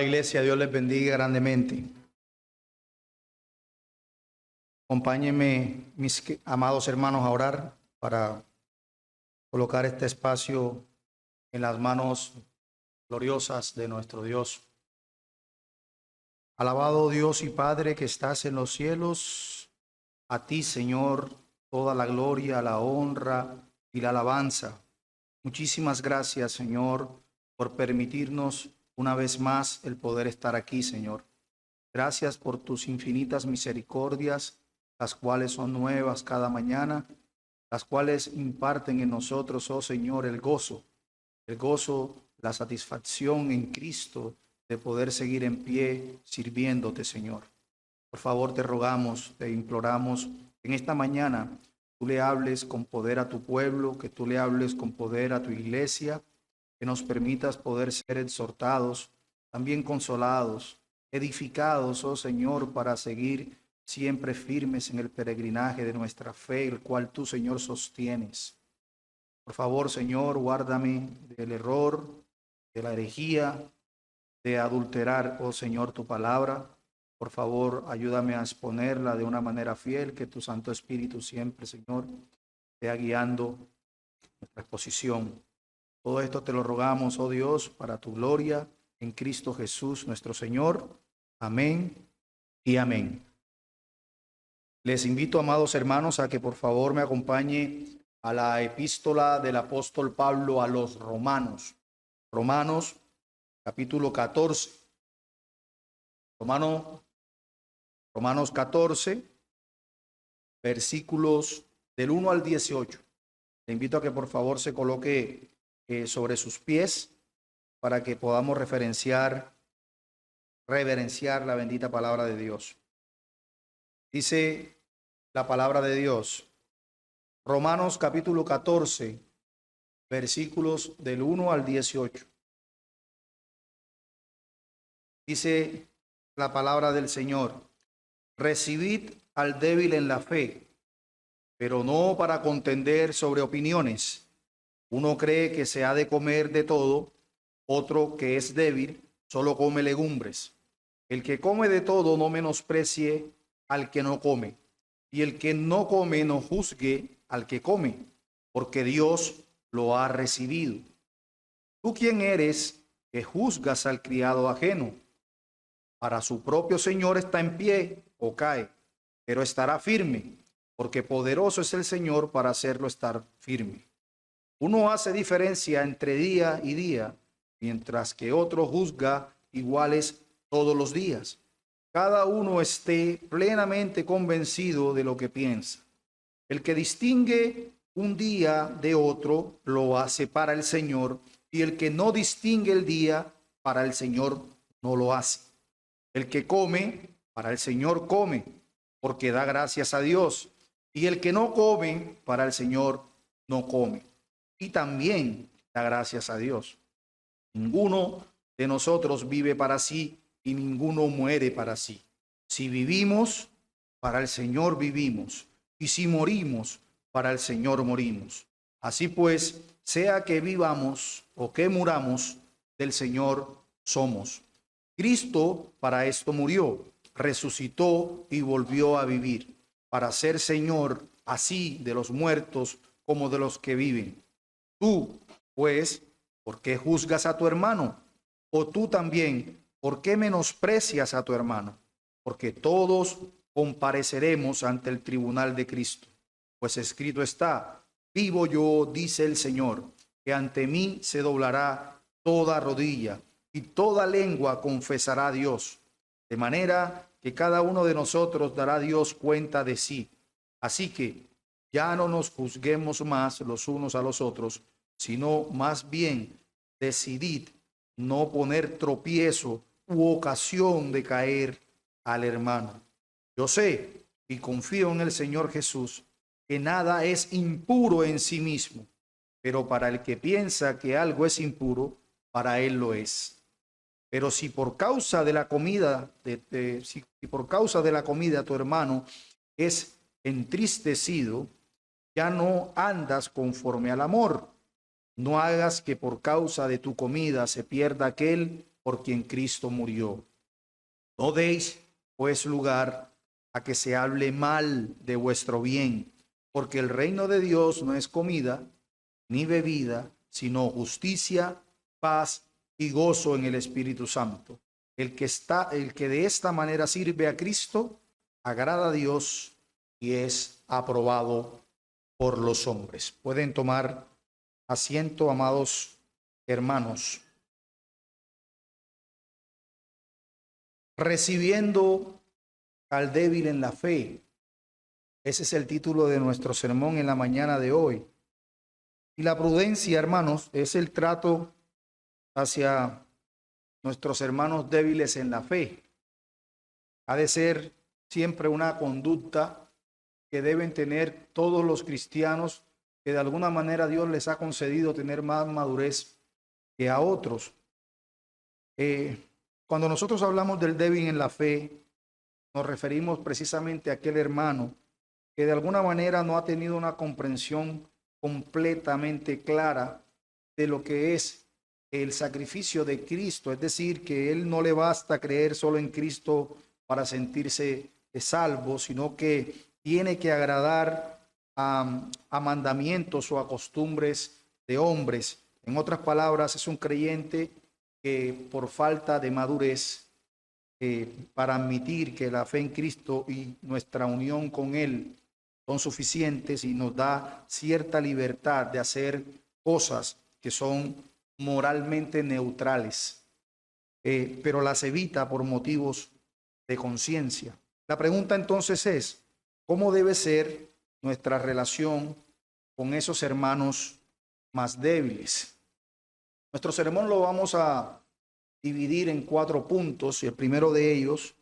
Amada iglesia, Dios les bendiga grandemente. Acompáñenme, mis amados hermanos, a orar para colocar este espacio en las manos gloriosas de nuestro Dios. Alabado Dios y Padre que estás en los cielos, a ti, Señor, toda la gloria, la honra y la alabanza. Muchísimas gracias, Señor, por permitirnos una vez más el poder estar aquí, Señor. Gracias por tus infinitas misericordias, las cuales son nuevas cada mañana, las cuales imparten en nosotros, oh Señor, el gozo, la satisfacción en Cristo de poder seguir en pie sirviéndote, Señor. Por favor, te rogamos, te imploramos, en esta mañana tú le hables con poder a tu pueblo, que tú le hables con poder a tu iglesia, que nos permitas poder ser exhortados, también consolados, edificados, oh Señor, para seguir siempre firmes en el peregrinaje de nuestra fe, el cual tú, Señor, sostienes. Por favor, Señor, guárdame del error, de la herejía, de adulterar, oh Señor, tu palabra. Por favor, ayúdame a exponerla de una manera fiel, que tu Santo Espíritu siempre, Señor, esté guiando nuestra exposición. Todo esto te lo rogamos, oh Dios, para tu gloria, en Cristo Jesús, nuestro Señor. Amén y amén. Les invito, amados hermanos, a que por favor me acompañe a la epístola del apóstol Pablo a los Romanos. Romanos, capítulo 14. Romanos 14, versículos del 1 al 18. Le invito a que por favor se coloque sobre sus pies para que podamos reverenciar la bendita palabra de Dios. Dice la palabra de Dios, Romanos capítulo 14, versículos del 1 al 18. Dice la palabra del Señor, recibid al débil en la fe, pero no para contender sobre opiniones. Uno cree que se ha de comer de todo, otro que es débil solo come legumbres. El que come de todo no menosprecie al que no come, y el que no come no juzgue al que come, porque Dios lo ha recibido. ¿Tú quién eres que juzgas al criado ajeno? Para su propio Señor está en pie o cae, pero estará firme, porque poderoso es el Señor para hacerlo estar firme. Uno hace diferencia entre día y día, mientras que otro juzga iguales todos los días. Cada uno esté plenamente convencido de lo que piensa. El que distingue un día de otro lo hace para el Señor, y el que no distingue el día para el Señor no lo hace. El que come, para el Señor come, porque da gracias a Dios, y el que no come, para el Señor no come, y también da gracias a Dios. Ninguno de nosotros vive para sí, y ninguno muere para sí. Si vivimos, para el Señor vivimos, y si morimos, para el Señor morimos. Así pues, sea que vivamos o que muramos, del Señor somos. Cristo para esto murió, resucitó y volvió a vivir, para ser Señor así de los muertos como de los que viven. Tú, pues, ¿por qué juzgas a tu hermano? O tú también, ¿por qué menosprecias a tu hermano? Porque todos compareceremos ante el tribunal de Cristo. Pues escrito está, vivo yo, dice el Señor, que ante mí se doblará toda rodilla y toda lengua confesará a Dios. De manera que cada uno de nosotros dará a Dios cuenta de sí. Así que ya no nos juzguemos más los unos a los otros, sino más bien decidid no poner tropiezo u ocasión de caer al hermano. Yo sé y confío en el Señor Jesús que nada es impuro en sí mismo, pero para el que piensa que algo es impuro, para él lo es. Pero si por causa de la comida, si por causa de la comida tu hermano es entristecido, ya no andas conforme al amor. No hagas que por causa de tu comida se pierda aquel por quien Cristo murió. No deis, pues, lugar a que se hable mal de vuestro bien, porque el reino de Dios no es comida ni bebida, sino justicia, paz y gozo en el Espíritu Santo. El que de esta manera sirve a Cristo, agrada a Dios y es aprobado por los hombres. Pueden tomar asiento, amados hermanos. Recibiendo al débil en la fe. Ese es el título de nuestro sermón en la mañana de hoy. Y la prudencia, hermanos, es el trato hacia nuestros hermanos débiles en la fe. Ha de ser siempre una conducta que deben tener todos los cristianos, que de alguna manera Dios les ha concedido tener más madurez que a otros. Cuando nosotros hablamos del débil en la fe, nos referimos precisamente a aquel hermano que de alguna manera no ha tenido una comprensión completamente clara de lo que es el sacrificio de Cristo. Es decir, que él no le basta creer solo en Cristo para sentirse salvo, sino que tiene que agradar a mandamientos o a costumbres de hombres. En otras palabras, es un creyente que por falta de madurez para admitir que la fe en Cristo y nuestra unión con Él son suficientes y nos da cierta libertad de hacer cosas que son moralmente neutrales, pero las evita por motivos de conciencia. La pregunta entonces es, ¿cómo debe ser nuestra relación con esos hermanos más débiles? Nuestro sermón lo vamos a dividir en 4 puntos y el primero de ellos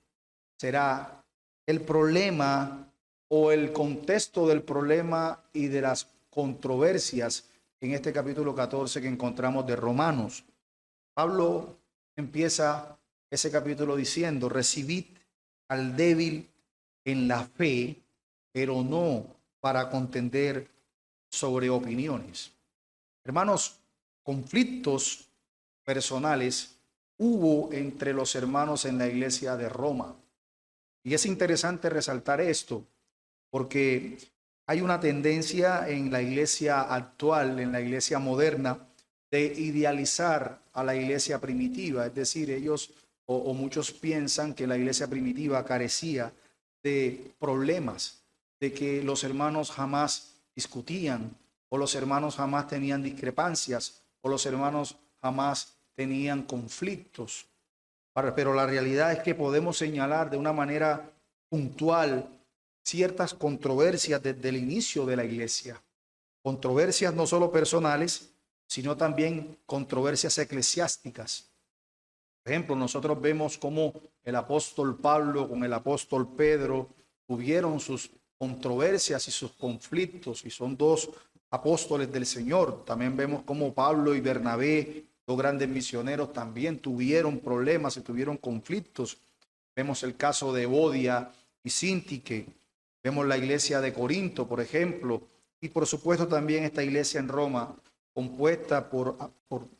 será el problema o el contexto del problema y de las controversias en este capítulo 14 que encontramos de Romanos. Pablo empieza ese capítulo diciendo: recibid al débil en la fe, pero no para contender sobre opiniones. Hermanos, conflictos personales hubo entre los hermanos en la iglesia de Roma. Y es interesante resaltar esto, porque hay una tendencia en la iglesia actual, en la iglesia moderna, de idealizar a la iglesia primitiva. Es decir, ellos o muchos piensan que la iglesia primitiva carecía de problemas, de que los hermanos jamás discutían, o los hermanos jamás tenían discrepancias, o los hermanos jamás tenían conflictos. Pero la realidad es que podemos señalar de una manera puntual ciertas controversias desde el inicio de la iglesia. Controversias no solo personales, sino también controversias eclesiásticas. Por ejemplo, nosotros vemos cómo el apóstol Pablo con el apóstol Pedro tuvieron sus controversias y sus conflictos, y son 2 apóstoles del Señor. También vemos cómo Pablo y Bernabé, 2 grandes misioneros, también tuvieron problemas y tuvieron conflictos. Vemos el caso de Evodia y Síntique. Vemos la iglesia de Corinto, por ejemplo, y por supuesto también esta iglesia en Roma, compuesta por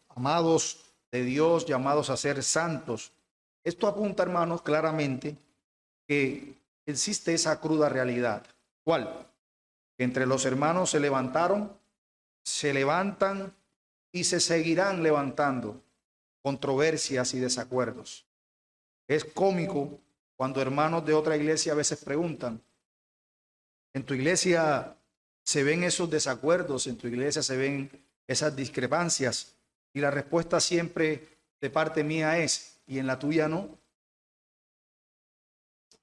amados de Dios llamados a ser santos. Esto apunta, hermanos, claramente que existe esa cruda realidad. ¿Cuál? Que entre los hermanos se levantaron, se levantan y se seguirán levantando controversias y desacuerdos. Es cómico cuando hermanos de otra iglesia a veces preguntan: ¿en tu iglesia se ven esos desacuerdos? ¿En tu iglesia se ven esas discrepancias? Y la respuesta siempre de parte mía es: ¿y en la tuya no?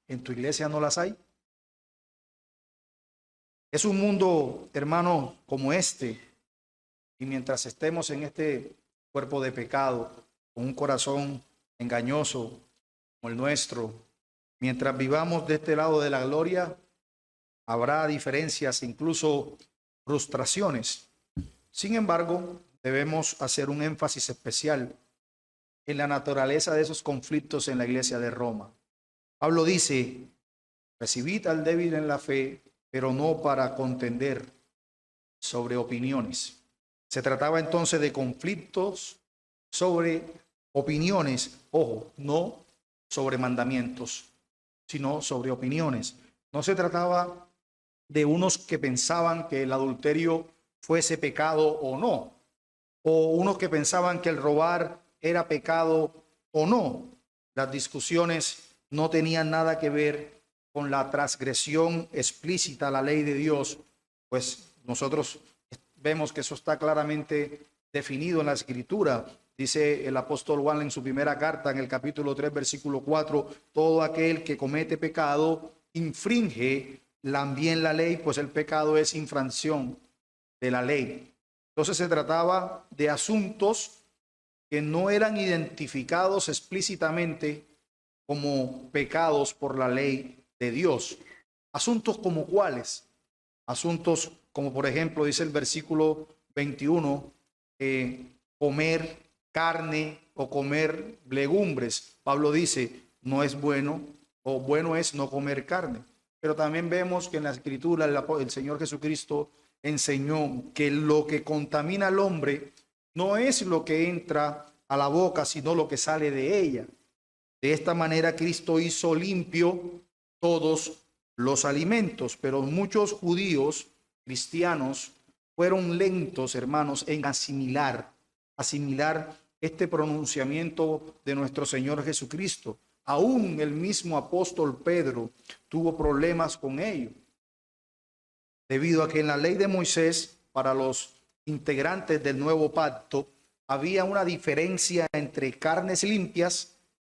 ¿En tu iglesia no las hay? Es un mundo, hermano, como este, y mientras estemos en este cuerpo de pecado, con un corazón engañoso como el nuestro, mientras vivamos de este lado de la gloria, habrá diferencias, incluso frustraciones. Sin embargo, debemos hacer un énfasis especial en la naturaleza de esos conflictos en la iglesia de Roma. Pablo dice: recibid al débil en la fe, pero no para contender sobre opiniones. Se trataba entonces de conflictos sobre opiniones, ojo, no sobre mandamientos, sino sobre opiniones. No se trataba de unos que pensaban que el adulterio fuese pecado o no, o unos que pensaban que el robar era pecado o no. Las discusiones no tenían nada que ver con la transgresión explícita a la ley de Dios, pues nosotros vemos que eso está claramente definido en la Escritura. Dice el apóstol Juan en su primera carta, en el capítulo 3, versículo 4, todo aquel que comete pecado infringe también la ley, pues el pecado es infracción de la ley. Entonces se trataba de asuntos que no eran identificados explícitamente como pecados por la ley de Dios. Asuntos como cuáles. Asuntos como por ejemplo, dice el versículo 21, comer carne o comer legumbres. Pablo dice, no es bueno, o bueno es no comer carne. Pero también vemos que en la Escritura el Señor Jesucristo enseñó que lo que contamina al hombre no es lo que entra a la boca, sino lo que sale de ella. De esta manera Cristo hizo limpio todos los alimentos, pero muchos judíos cristianos fueron lentos, hermanos, en asimilar este pronunciamiento de nuestro Señor Jesucristo. Aún el mismo apóstol Pedro tuvo problemas con ello, debido a que en la ley de Moisés, para los integrantes del nuevo pacto, había una diferencia entre carnes limpias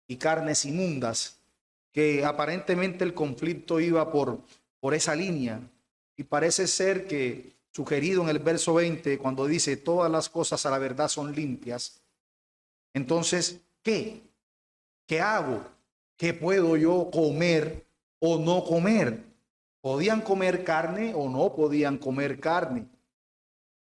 y carnes inmundas, que aparentemente el conflicto iba por esa línea. Y parece ser que, sugerido en el verso 20, cuando dice, todas las cosas a la verdad son limpias, entonces, ¿qué? ¿Qué hago? ¿Qué puedo yo comer o no comer? ¿Podían comer carne o no podían comer carne?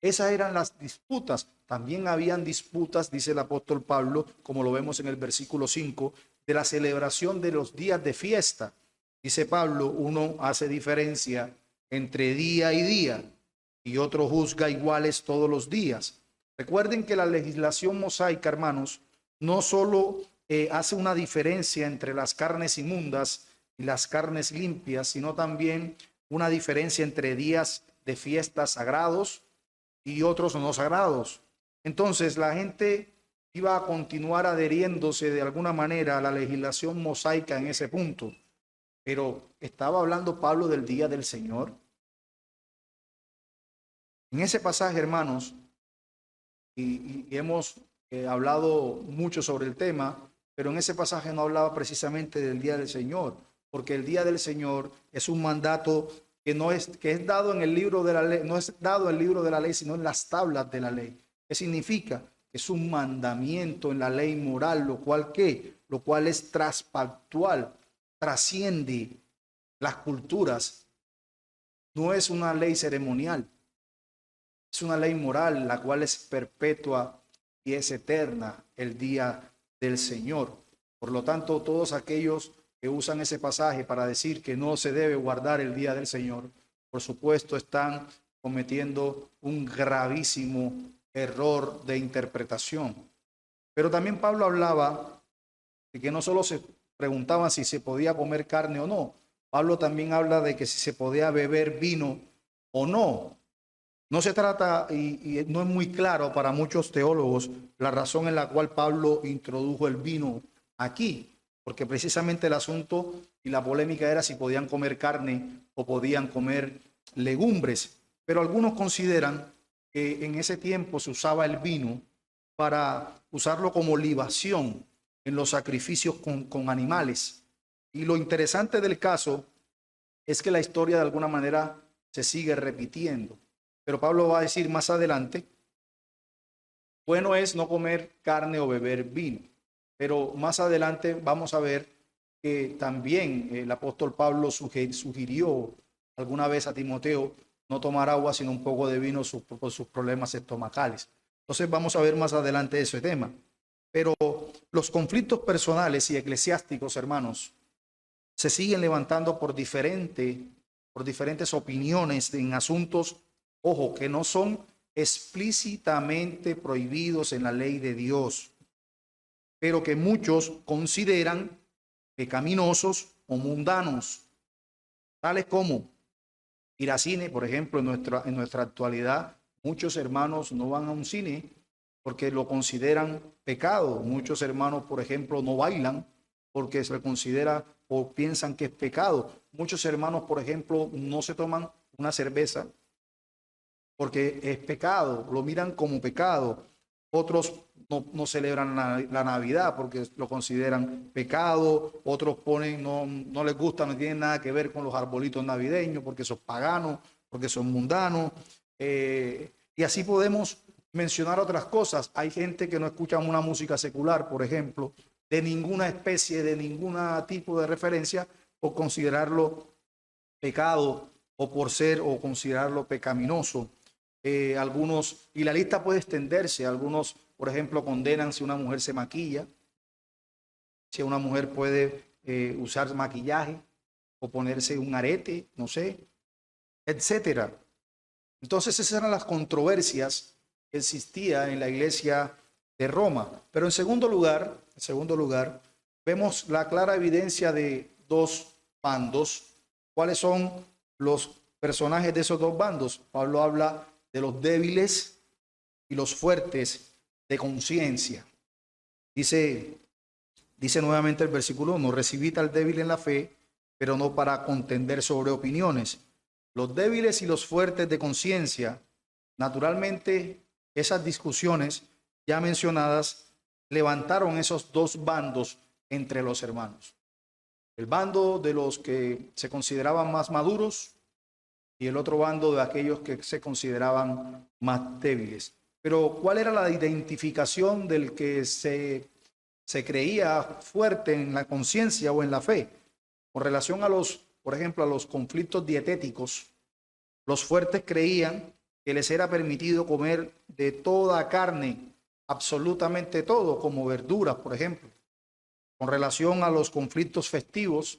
Esas eran las disputas. También habían disputas, dice el apóstol Pablo, como lo vemos en el versículo 5, de la celebración de los días de fiesta. Dice Pablo, uno hace diferencia entre día y día y otro juzga iguales todos los días. Recuerden que la legislación mosaica, hermanos, no solo hace una diferencia entre las carnes inmundas y las carnes limpias, sino también una diferencia entre días de fiestas sagrados y otros no sagrados. Entonces la gente iba a continuar adheriéndose de alguna manera a la legislación mosaica en ese punto. Pero estaba hablando Pablo del día del Señor. En ese pasaje, hermanos, y hemos hablado mucho sobre el tema, pero en ese pasaje no hablaba precisamente del día del Señor, porque el día del Señor es un mandato que es dado en el libro de la ley, no es dado en el libro de la ley, sino en las tablas de la ley. ¿Qué significa? Es un mandamiento en la ley moral, lo cual es traspactual, trasciende las culturas. No es una ley ceremonial, es una ley moral, la cual es perpetua y es eterna, el día del Señor. Por lo tanto, todos aquellos que usan ese pasaje para decir que no se debe guardar el día del Señor, por supuesto están cometiendo un gravísimo error de interpretación. Pero también Pablo hablaba de que no solo se preguntaban si se podía comer carne o no. Pablo también habla de que si se podía beber vino o no. No se trata, y no es muy claro para muchos teólogos, la razón en la cual Pablo introdujo el vino aquí, porque precisamente el asunto y la polémica era si podían comer carne o podían comer legumbres. Pero algunos consideran que en ese tiempo se usaba el vino para usarlo como libación en los sacrificios con animales. Y lo interesante del caso es que la historia de alguna manera se sigue repitiendo. Pero Pablo va a decir más adelante, bueno es no comer carne o beber vino. Pero más adelante vamos a ver que también el apóstol Pablo sugirió alguna vez a Timoteo no tomar agua sino un poco de vino por sus problemas estomacales. Entonces vamos a ver más adelante ese tema. Pero los conflictos personales y eclesiásticos, hermanos, se siguen levantando por diferentes opiniones en asuntos, ojo, que no son explícitamente prohibidos en la ley de Dios, pero que muchos consideran pecaminosos o mundanos, tales como ir a cine. Por ejemplo, en nuestra actualidad, muchos hermanos no van a un cine porque lo consideran pecado. Muchos hermanos, por ejemplo, no bailan porque se considera o piensan que es pecado. Muchos hermanos, por ejemplo, no se toman una cerveza porque es pecado, lo miran como pecado. Otros no celebran la Navidad porque lo consideran pecado. Otros no les gusta, no tienen nada que ver con los arbolitos navideños porque son paganos, porque son mundanos. Y así podemos mencionar otras cosas. Hay gente que no escucha una música secular, por ejemplo, de ninguna especie, de ningún tipo de referencia, por considerarlo pecado o por ser o considerarlo pecaminoso. Algunos, y la lista puede extenderse, algunos, por ejemplo, condenan si una mujer se maquilla, si una mujer puede usar maquillaje o ponerse un arete, no sé, etcétera. Entonces esas eran las controversias que existían en la iglesia de Roma. Pero en segundo lugar, vemos la clara evidencia de dos bandos. ¿Cuáles son los personajes de esos dos bandos? Pablo habla de los débiles y los fuertes de conciencia. Dice nuevamente el versículo 1, recibid al débil en la fe, pero no para contender sobre opiniones. Los débiles y los fuertes de conciencia, naturalmente esas discusiones ya mencionadas levantaron esos dos bandos entre los hermanos. El bando de los que se consideraban más maduros y el otro bando de aquellos que se consideraban más débiles. Pero ¿cuál era la identificación del que se creía fuerte en la conciencia o en la fe? Con relación a por ejemplo, a los conflictos dietéticos, los fuertes creían que les era permitido comer de toda carne, absolutamente todo, como verduras, por ejemplo. Con relación a los conflictos festivos,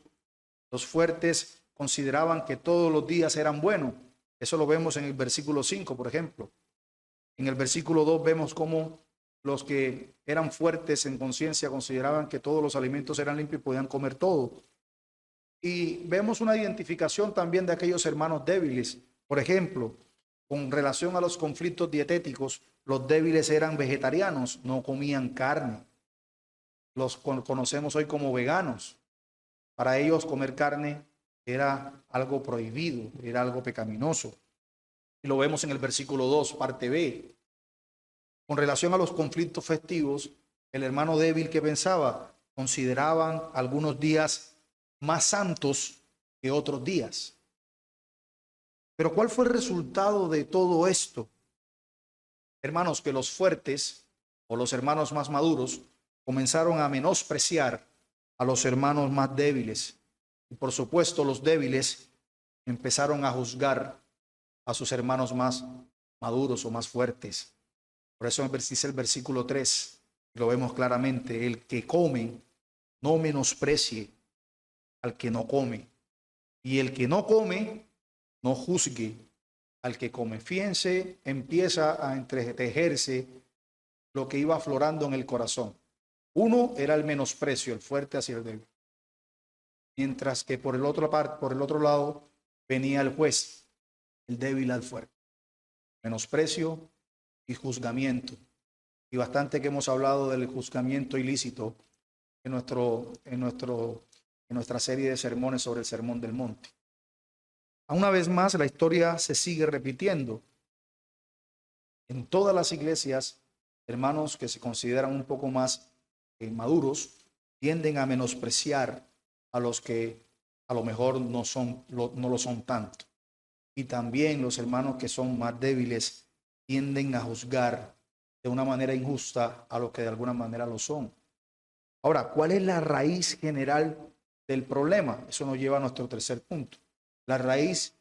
los fuertes consideraban que todos los días eran buenos. Eso lo vemos en el versículo 5, por ejemplo. En el versículo 2 vemos cómo los que eran fuertes en conciencia consideraban que todos los alimentos eran limpios y podían comer todo. Y vemos una identificación también de aquellos hermanos débiles. Por ejemplo, con relación a los conflictos dietéticos, los débiles eran vegetarianos, no comían carne. Los conocemos hoy como veganos. Para ellos comer carne era algo prohibido, era algo pecaminoso. Y lo vemos en el versículo 2, parte B. Con relación a los conflictos festivos, el hermano débil que pensaba, consideraban algunos días más santos que otros días. Pero ¿cuál fue el resultado de todo esto? Hermanos, que los fuertes o los hermanos más maduros comenzaron a menospreciar a los hermanos más débiles. Y por supuesto, los débiles empezaron a juzgar a sus hermanos más maduros o más fuertes. Por eso dice el versículo 3, lo vemos claramente: el que come no menosprecie al que no come, y el que no come no juzgue al que come. Fíjense, empieza a entretejerse lo que iba aflorando en el corazón. Uno era el menosprecio, el fuerte hacia el débil, mientras que por el otro lado venía el juez, el débil al fuerte. Menosprecio y juzgamiento. Y bastante que hemos hablado del juzgamiento ilícito en nuestra serie de sermones sobre el Sermón del Monte. Una vez más, la historia se sigue repitiendo. En todas las iglesias, hermanos que se consideran un poco más maduros tienden a menospreciar a los que a lo mejor no lo son tanto. Y también los hermanos que son más débiles tienden a juzgar de una manera injusta a los que de alguna manera lo son. Ahora, ¿cuál es la raíz general del problema? Eso nos lleva a nuestro tercer punto. La raíz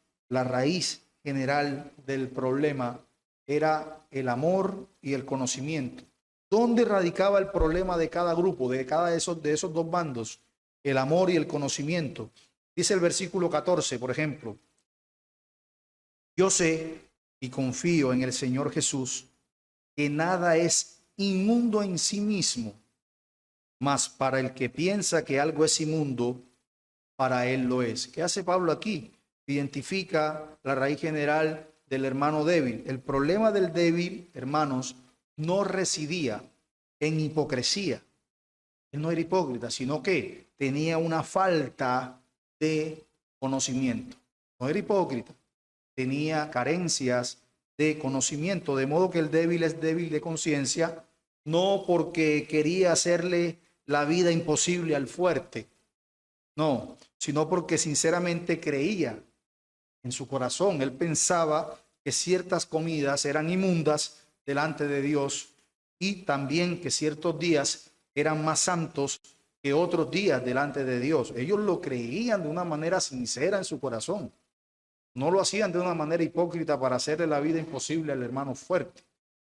general del problema era el amor y el conocimiento. ¿Dónde radicaba el problema de cada grupo, de esos dos bandos? El amor y el conocimiento. Dice el versículo 14, por ejemplo: yo sé y confío en el Señor Jesús que nada es inmundo en sí mismo, mas para el que piensa que algo es inmundo, para él lo es. ¿Qué hace Pablo aquí? Identifica la raíz general del hermano débil. El problema del débil, hermanos, no residía en hipocresía. Él no era hipócrita, sino que tenía una falta de conocimiento. No era hipócrita, tenía carencias de conocimiento, de modo que el débil es débil de conciencia, no porque quería hacerle la vida imposible al fuerte, no, sino porque sinceramente creía en su corazón. Él pensaba que ciertas comidas eran inmundas delante de Dios y también que ciertos días eran más santos que otros días delante de Dios. Ellos lo creían de una manera sincera en su corazón. No lo hacían de una manera hipócrita para hacerle la vida imposible al hermano fuerte.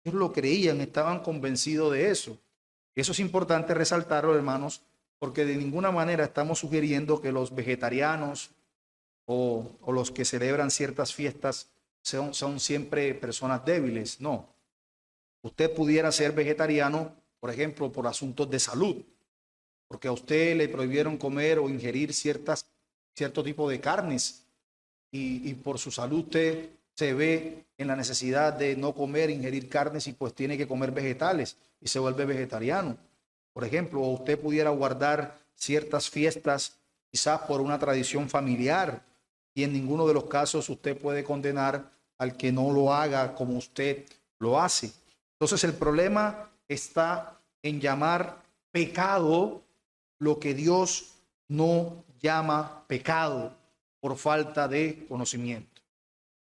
Ellos lo creían, estaban convencidos de eso. Eso es importante resaltarlo, hermanos, porque de ninguna manera estamos sugiriendo que los vegetarianos o los que celebran ciertas fiestas son siempre personas débiles. No. Usted pudiera ser vegetariano, por ejemplo, por asuntos de salud, porque a usted le prohibieron comer o ingerir cierto tipo de carnes y por su salud usted se ve en la necesidad de no comer, ingerir carnes y pues tiene que comer vegetales y se vuelve vegetariano. Por ejemplo, o usted pudiera guardar ciertas fiestas quizás por una tradición familiar y en ninguno de los casos usted puede condenar al que no lo haga como usted lo hace. Entonces el problema está en llamar pecado lo que Dios no llama pecado por falta de conocimiento.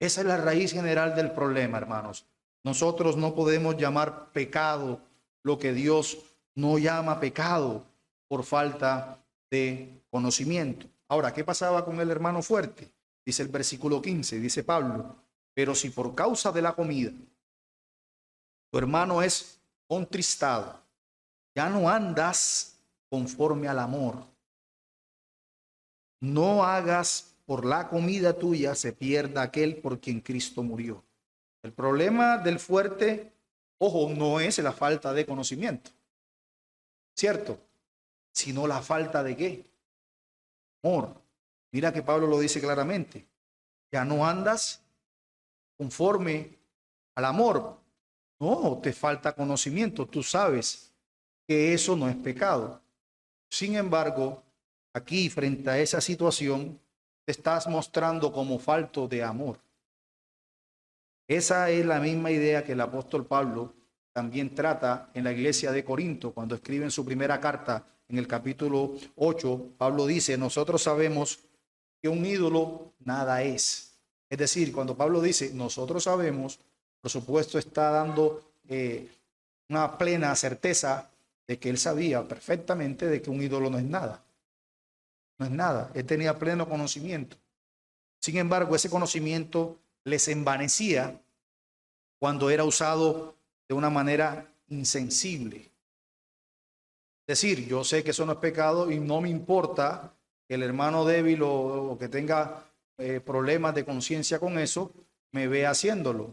Esa es la raíz general del problema, hermanos. Nosotros no podemos llamar pecado lo que Dios no llama pecado por falta de conocimiento. Ahora, ¿qué pasaba con el hermano fuerte? Dice el versículo 15, dice Pablo, pero si por causa de la comida tu hermano es contristado, ya no andas conforme al amor. No hagas por la comida tuya se pierda aquel por quien Cristo murió. El problema del fuerte, ojo, no es la falta de conocimiento, ¿cierto? Sino la falta de ¿qué? Amor. Mira que Pablo lo dice claramente. Ya no andas conforme al amor. No, te falta conocimiento. Tú sabes que eso no es pecado. Sin embargo, aquí frente a esa situación, te estás mostrando como falto de amor. Esa es la misma idea que el apóstol Pablo también trata en la iglesia de Corinto, cuando escribe en su primera carta, en el capítulo 8, Pablo dice, nosotros sabemos que un ídolo nada es. Es decir, cuando Pablo dice, nosotros sabemos, por supuesto está dando una plena certeza de que él sabía perfectamente de que un ídolo no es nada. No es nada, él tenía pleno conocimiento. Sin embargo, ese conocimiento les envanecía cuando era usado de una manera insensible. Es decir, yo sé que eso no es pecado y no me importa que el hermano débil o que tenga problemas de conciencia con eso, me vea haciéndolo.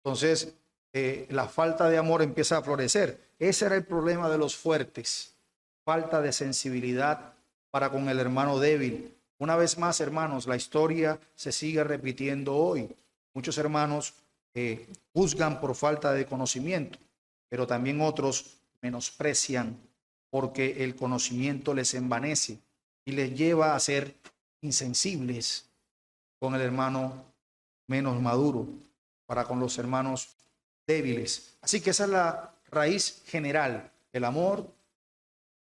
Entonces, la falta de amor empieza a florecer. Ese era el problema de los fuertes, falta de sensibilidad para con el hermano débil. Una vez más, hermanos, la historia se sigue repitiendo hoy. Muchos hermanos juzgan por falta de conocimiento, pero también otros menosprecian porque el conocimiento les envanece y les lleva a ser insensibles con el hermano menos maduro, para con los hermanos débiles. Así que esa es la raíz general, el amor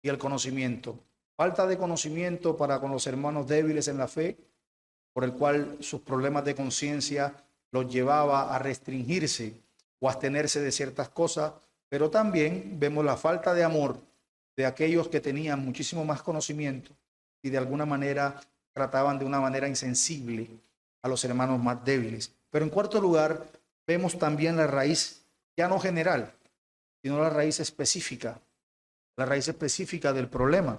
y el conocimiento. Falta de conocimiento para con los hermanos débiles en la fe, por el cual sus problemas de conciencia los llevaba a restringirse o a abstenerse de ciertas cosas, pero también vemos la falta de amor de aquellos que tenían muchísimo más conocimiento y de alguna manera trataban de una manera insensible a los hermanos más débiles. Pero en cuarto lugar, vemos también la raíz ya no general, sino la raíz específica del problema.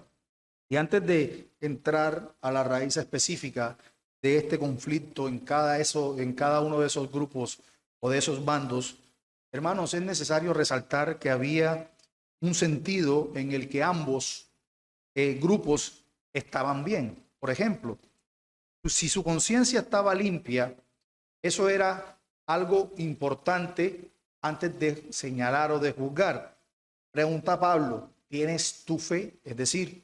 Y antes de entrar a la raíz específica de este conflicto en cada uno de esos grupos o de esos bandos, hermanos, es necesario resaltar que había un sentido en el que ambos grupos estaban bien. Por ejemplo, si su conciencia estaba limpia, eso era algo importante antes de señalar o de juzgar. Pregunta Pablo, ¿tienes tu fe? Es decir,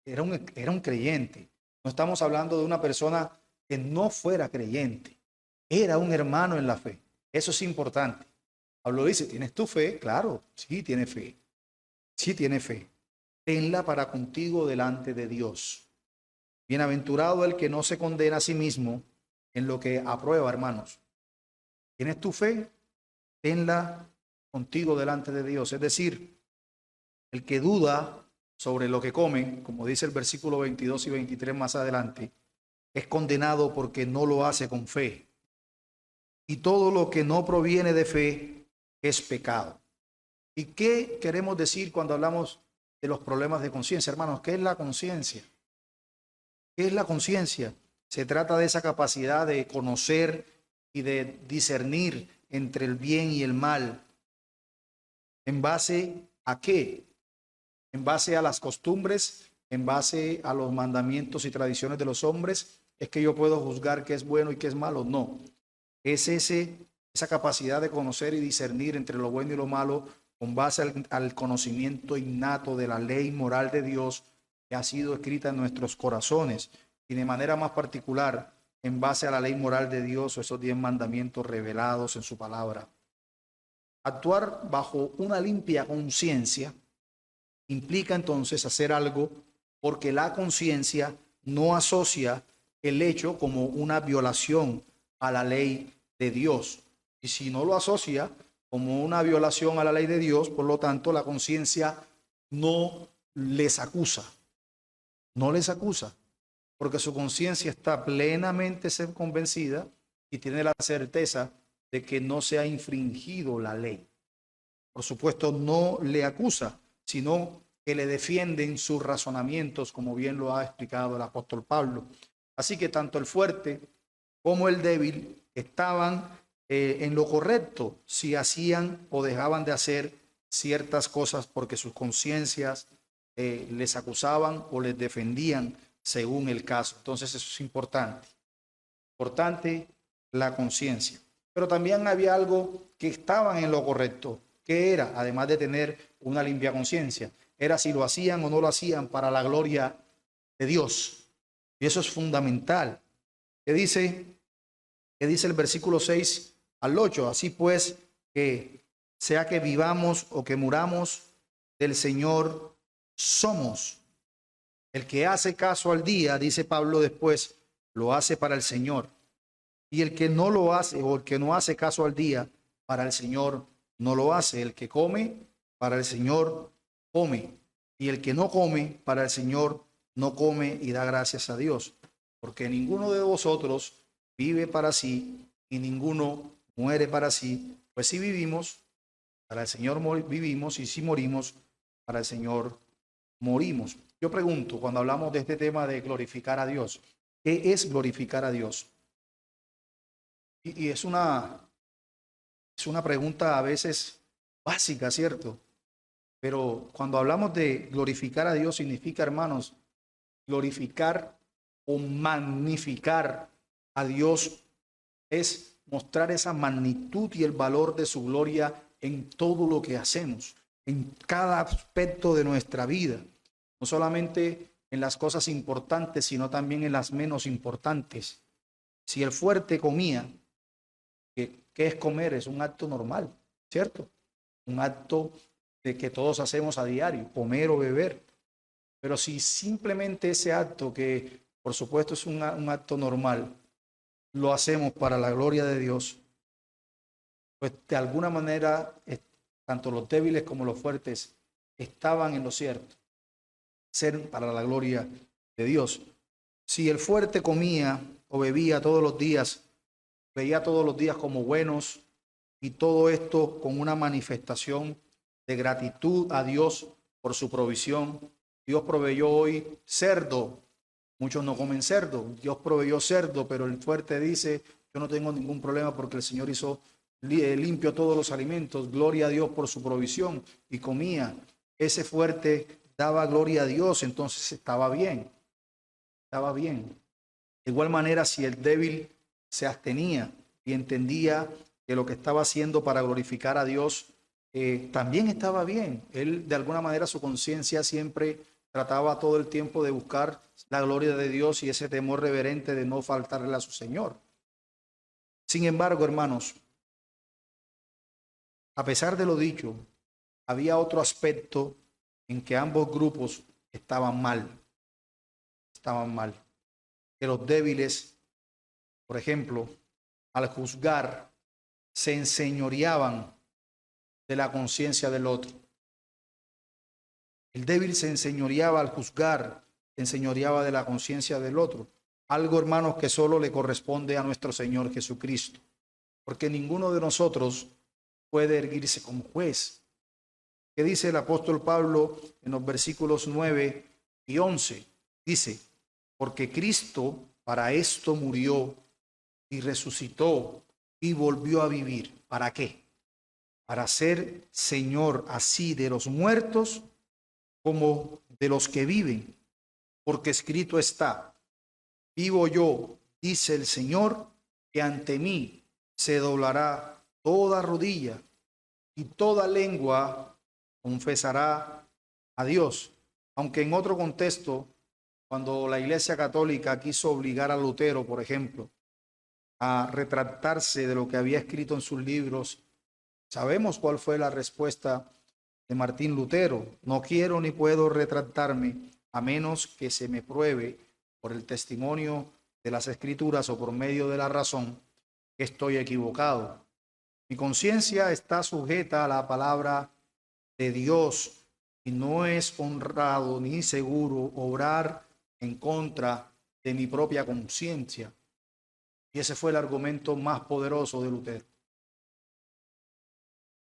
era un creyente. No estamos hablando de una persona que no fuera creyente. Era un hermano en la fe. Eso es importante. Pablo dice, ¿tienes tu fe? Claro, sí tiene fe. Sí tiene fe. Tenla para contigo delante de Dios. Bienaventurado el que no se condena a sí mismo en lo que aprueba, hermanos. ¿Tienes tu fe? Tenla contigo delante de Dios. Es decir, el que duda sobre lo que come, como dice el versículo 22 y 23 más adelante, es condenado porque no lo hace con fe. Y todo lo que no proviene de fe es pecado. ¿Y qué queremos decir cuando hablamos de los problemas de conciencia, hermanos? ¿Qué es la conciencia? ¿Qué es la conciencia? Se trata de esa capacidad de conocer y de discernir entre el bien y el mal. ¿En base a qué? En base a las costumbres, en base a los mandamientos y tradiciones de los hombres, ¿es que yo puedo juzgar qué es bueno y qué es malo? No. Es esa capacidad de conocer y discernir entre lo bueno y lo malo con base al conocimiento innato de la ley moral de Dios que ha sido escrita en nuestros corazones y de manera más particular en base a la ley moral de Dios o esos 10 mandamientos revelados en su palabra. Actuar bajo una limpia conciencia implica entonces hacer algo porque la conciencia no asocia el hecho como una violación a la ley de Dios. Y si no lo asocia como una violación a la ley de Dios, por lo tanto la conciencia no les acusa. No les acusa, porque su conciencia está plenamente convencida y tiene la certeza de que no se ha infringido la ley. Por supuesto, no le acusa, sino que le defienden sus razonamientos, como bien lo ha explicado el apóstol Pablo. Así que tanto el fuerte como el débil estaban en lo correcto si hacían o dejaban de hacer ciertas cosas porque sus conciencias les acusaban o les defendían según el caso. Entonces eso es importante. Importante la conciencia. Pero también había algo que estaban en lo correcto. ¿Qué era? Además de tener una limpia conciencia. Era si lo hacían o no lo hacían para la gloria de Dios. Y eso es fundamental. ¿Qué dice? ¿Qué dice el versículo 6 al 8? Así pues, que sea que vivamos o que muramos, del Señor somos. El que hace caso al día, dice Pablo después, lo hace para el Señor. Y el que no lo hace o el que no hace caso al día, para el Señor no lo hace. El que come, para el Señor come. Y el que no come, para el Señor no come y da gracias a Dios. Porque ninguno de vosotros vive para sí y ninguno muere para sí. Pues si vivimos, para el Señor vivimos, y si morimos, para el Señor morimos. Yo pregunto, cuando hablamos de este tema de glorificar a Dios, ¿qué es glorificar a Dios? Y es una pregunta a veces básica, ¿cierto? Pero cuando hablamos de glorificar a Dios, significa, hermanos, glorificar o magnificar a Dios es mostrar esa magnitud y el valor de su gloria en todo lo que hacemos, en cada aspecto de nuestra vida, no solamente en las cosas importantes, sino también en las menos importantes. Si el fuerte comía, ¿qué es comer? Es un acto normal, ¿cierto? Un acto de que todos hacemos a diario, comer o beber. Pero si simplemente ese acto, que por supuesto es un acto normal, lo hacemos para la gloria de Dios, pues de alguna manera tanto los débiles como los fuertes estaban en lo cierto, ser para la gloria de Dios. Si el fuerte comía o bebía todos los días, veía todos los días como buenos, y todo esto con una manifestación de gratitud a Dios por su provisión. Dios proveyó hoy cerdo. Muchos no comen cerdo. Dios proveyó cerdo, pero el fuerte dice, yo no tengo ningún problema porque el Señor hizo limpio todos los alimentos. Gloria a Dios por su provisión. Y comía. ese fuerte daba gloria a Dios, entonces estaba bien, estaba bien. De igual manera, si el débil se abstenía y entendía que lo que estaba haciendo para glorificar a Dios también estaba bien. Él, de alguna manera, su conciencia siempre trataba todo el tiempo de buscar la gloria de Dios y ese temor reverente de no faltarle a su Señor. Sin embargo, hermanos, a pesar de lo dicho, había otro aspecto en que ambos grupos estaban mal. Estaban mal. Que los débiles, por ejemplo, al juzgar, se enseñoreaban de la conciencia del otro. El débil se enseñoreaba al juzgar, se enseñoreaba de la conciencia del otro. Algo, hermanos, que solo le corresponde a nuestro Señor Jesucristo. Porque ninguno de nosotros puede erguirse como juez. ¿Qué dice el apóstol Pablo en los versículos 9 y 11? Dice, porque Cristo para esto murió y resucitó y volvió a vivir. ¿Para qué? Para ser Señor así de los muertos como de los que viven. Porque escrito está, vivo yo, dice el Señor, que ante mí se doblará toda rodilla y toda lengua confesará a Dios. Aunque en otro contexto, cuando la Iglesia Católica quiso obligar a Lutero, por ejemplo, a retractarse de lo que había escrito en sus libros, sabemos cuál fue la respuesta de Martín Lutero. No quiero ni puedo retractarme a menos que se me pruebe por el testimonio de las Escrituras o por medio de la razón que estoy equivocado. Mi conciencia está sujeta a la palabra de Dios y no es honrado ni seguro obrar en contra de mi propia conciencia. Y ese fue el argumento más poderoso de Lutero.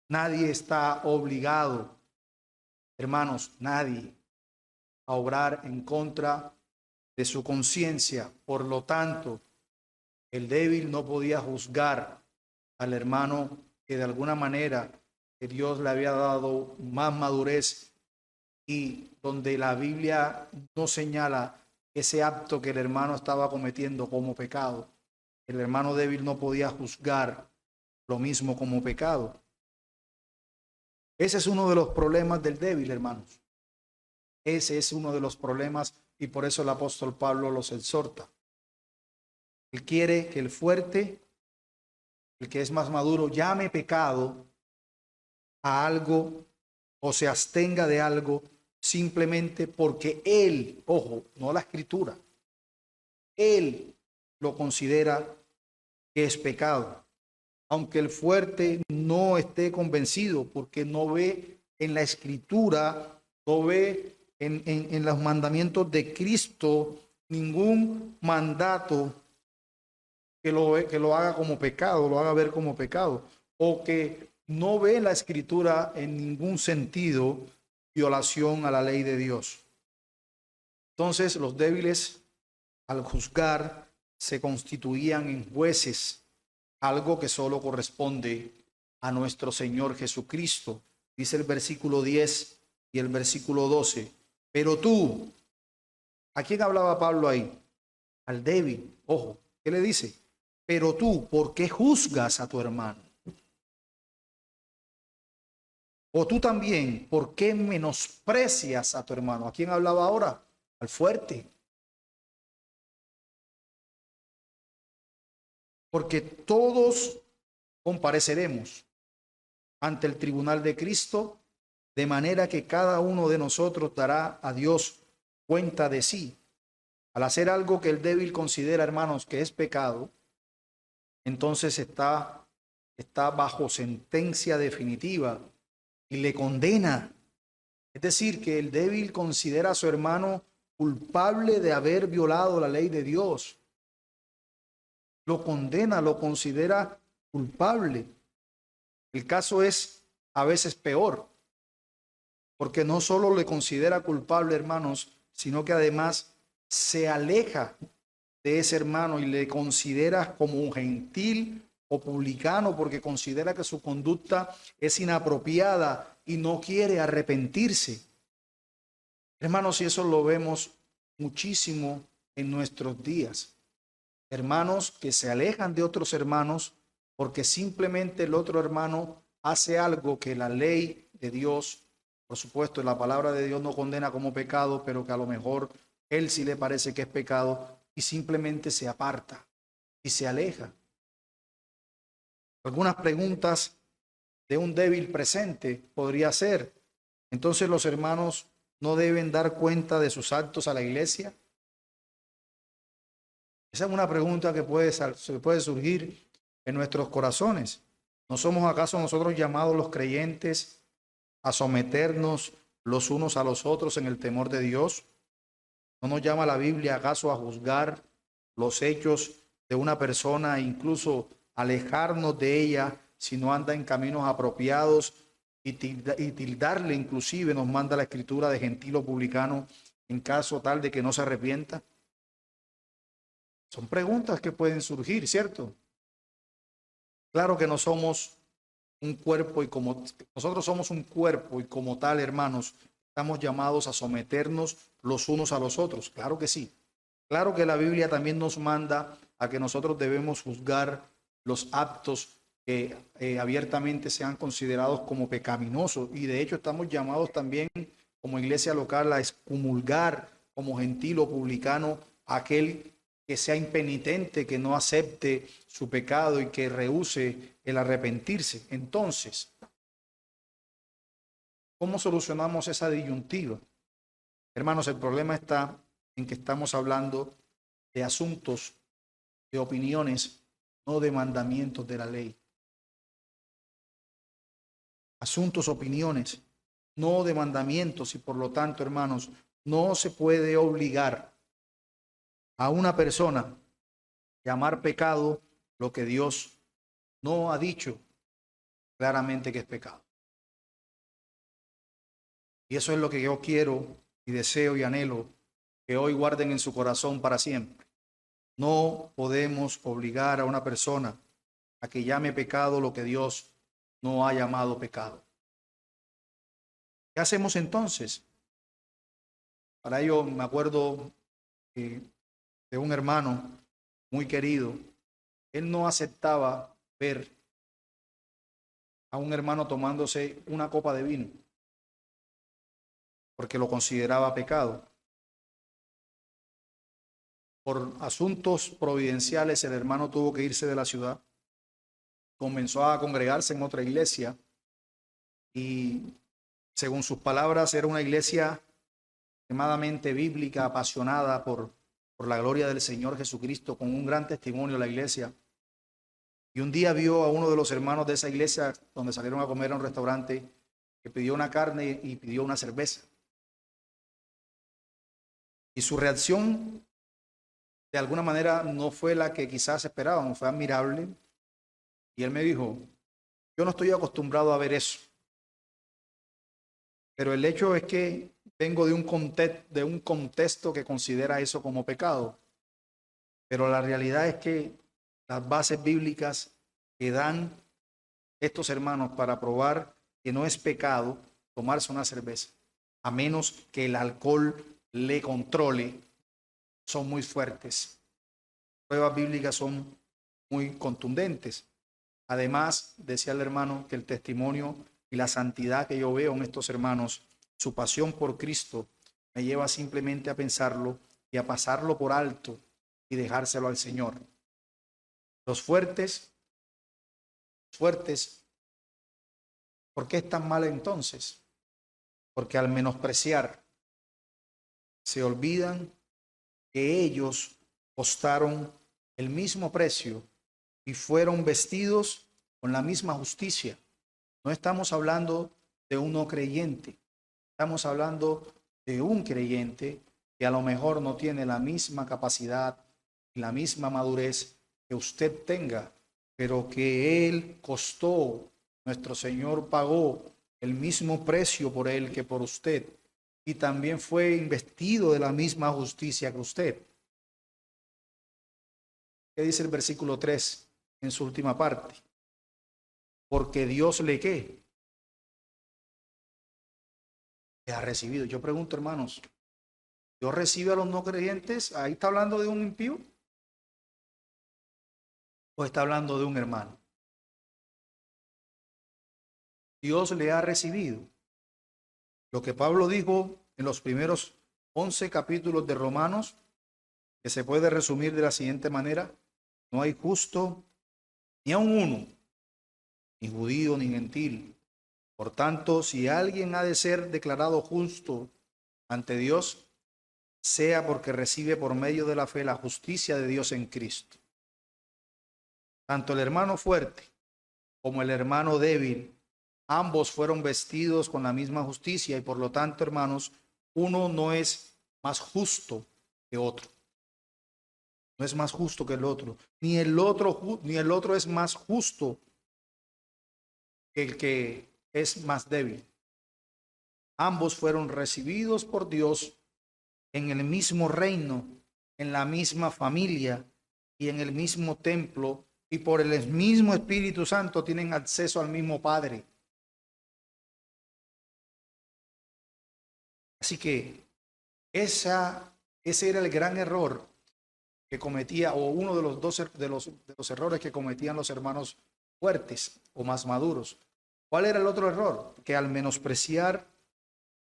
Nadie está obligado, hermanos, nadie, a obrar en contra de su conciencia. Por lo tanto, el débil no podía juzgar al hermano que de alguna manera que Dios le había dado más madurez y donde la Biblia no señala ese acto que el hermano estaba cometiendo como pecado. El hermano débil no podía juzgar lo mismo como pecado. Ese es uno de los problemas del débil, hermanos. Ese es uno de los problemas y por eso el apóstol Pablo los exhorta. Él quiere que el fuerte, el que es más maduro, llame pecado a algo o se abstenga de algo simplemente porque él, ojo, no la escritura, él lo considera que es pecado. Aunque el fuerte no esté convencido porque no ve en la escritura, no ve en los mandamientos de Cristo ningún mandato que lo haga como pecado, lo haga ver como pecado, o que no ve en la escritura en ningún sentido violación a la ley de Dios. Entonces los débiles al juzgar se constituían en jueces, algo que solo corresponde a nuestro Señor Jesucristo. Dice el versículo 10 y el versículo 12. Pero tú, ¿a quién hablaba Pablo ahí? Al débil. Ojo, ¿qué le dice? Pero tú, ¿por qué juzgas a tu hermano? O tú también, ¿por qué menosprecias a tu hermano? ¿A quién hablaba ahora? Al fuerte. Porque todos compareceremos ante el tribunal de Cristo, de manera que cada uno de nosotros dará a Dios cuenta de sí. Al hacer algo que el débil considera, hermanos, que es pecado, entonces está bajo sentencia definitiva y le condena. Es decir, que el débil considera a su hermano culpable de haber violado la ley de Dios. Lo condena, lo considera culpable. El caso es a veces peor, porque no solo le considera culpable, hermanos, sino que además se aleja de ese hermano y le considera como un gentil o publicano porque considera que su conducta es inapropiada y no quiere arrepentirse. Hermanos, y eso lo vemos muchísimo en nuestros días. Hermanos que se alejan de otros hermanos porque simplemente el otro hermano hace algo que la ley de Dios, por supuesto, la palabra de Dios no condena como pecado, pero que a lo mejor él sí le parece que es pecado y simplemente se aparta y se aleja. Algunas preguntas de un débil presente podría ser: entonces los hermanos no deben dar cuenta de sus actos a la iglesia. Esa es una pregunta que se puede surgir en nuestros corazones. ¿No somos acaso nosotros llamados los creyentes a someternos los unos a los otros en el temor de Dios? ¿No nos llama la Biblia acaso a juzgar los hechos de una persona e incluso alejarnos de ella si no anda en caminos apropiados y tildarle inclusive, nos manda la escritura, de gentil o publicano en caso tal de que no se arrepienta? Son preguntas que pueden surgir, ¿cierto? Claro que no somos un cuerpo y como nosotros somos un cuerpo y como tal, hermanos, estamos llamados a someternos los unos a los otros. Claro que sí. Claro que la Biblia también nos manda a que nosotros debemos juzgar los actos que abiertamente sean considerados como pecaminosos, y de hecho estamos llamados también como iglesia local a excomulgar como gentil o publicano a aquel que sea impenitente, que no acepte su pecado y que rehúse el arrepentirse. Entonces, ¿cómo solucionamos esa disyuntiva? Hermanos, el problema está en que estamos hablando de asuntos, de opiniones, no de mandamientos de la ley. Asuntos, opiniones, no de mandamientos, y por lo tanto, hermanos, no se puede obligar a una persona a llamar pecado lo que Dios no ha dicho claramente que es pecado. Y eso es lo que yo quiero y deseo y anhelo que hoy guarden en su corazón para siempre. No podemos obligar a una persona a que llame pecado lo que Dios no ha llamado pecado. ¿Qué hacemos entonces? Para ello me acuerdo de un hermano muy querido. Él no aceptaba ver a un hermano tomándose una copa de vino porque lo consideraba pecado. Por asuntos providenciales, el hermano tuvo que irse de la ciudad, comenzó a congregarse en otra iglesia y, según sus palabras, era una iglesia extremadamente bíblica, apasionada por la gloria del Señor Jesucristo, con un gran testimonio la iglesia. Y un día vio a uno de los hermanos de esa iglesia, donde salieron a comer a un restaurante, que pidió una carne y pidió una cerveza. Y su reacción, de alguna manera, no fue la que quizás esperaban, fue admirable. Y él me dijo: yo no estoy acostumbrado a ver eso, pero el hecho es que vengo de un contexto que considera eso como pecado. Pero la realidad es que las bases bíblicas que dan estos hermanos para probar que no es pecado tomarse una cerveza, a menos que el alcohol le controle, son muy fuertes. Las pruebas bíblicas son muy contundentes. Además, decía el hermano, que el testimonio y la santidad que yo veo en estos hermanos, su pasión por Cristo, me lleva simplemente a pensarlo y a pasarlo por alto y dejárselo al Señor. Los fuertes, ¿por qué están mal entonces? Porque al menospreciar, se olvidan que ellos costaron el mismo precio y fueron vestidos con la misma justicia. No estamos hablando de un no creyente, estamos hablando de un creyente que a lo mejor no tiene la misma capacidad y la misma madurez que usted tenga, pero que Él costó, nuestro Señor pagó el mismo precio por Él que por usted, y también fue investido de la misma justicia que usted. ¿Qué dice el versículo 3 en su última parte? Porque Dios le ¿qué? le ha recibido. Yo pregunto, hermanos, ¿Dios recibe a los no creyentes? ¿Ahí está hablando de un impío? ¿O está hablando de un hermano? Dios le ha recibido. Lo que Pablo dijo en los primeros 11 capítulos de Romanos, que se puede resumir de la siguiente manera: no hay justo ni aun uno, ni judío ni gentil. Por tanto, si alguien ha de ser declarado justo ante Dios, sea porque recibe por medio de la fe la justicia de Dios en Cristo. Tanto el hermano fuerte como el hermano débil, ambos fueron vestidos con la misma justicia, y por lo tanto, hermanos, uno no es más justo que otro. No es más justo que el otro. Ni el otro es más justo que el que es más débil. Ambos fueron recibidos por Dios en el mismo reino, en la misma familia y en el mismo templo, y por el mismo Espíritu Santo tienen acceso al mismo Padre. Así que ese era el gran error que cometía, o uno de los dos errores que cometían los hermanos fuertes o más maduros. ¿Cuál era el otro error? Que al menospreciar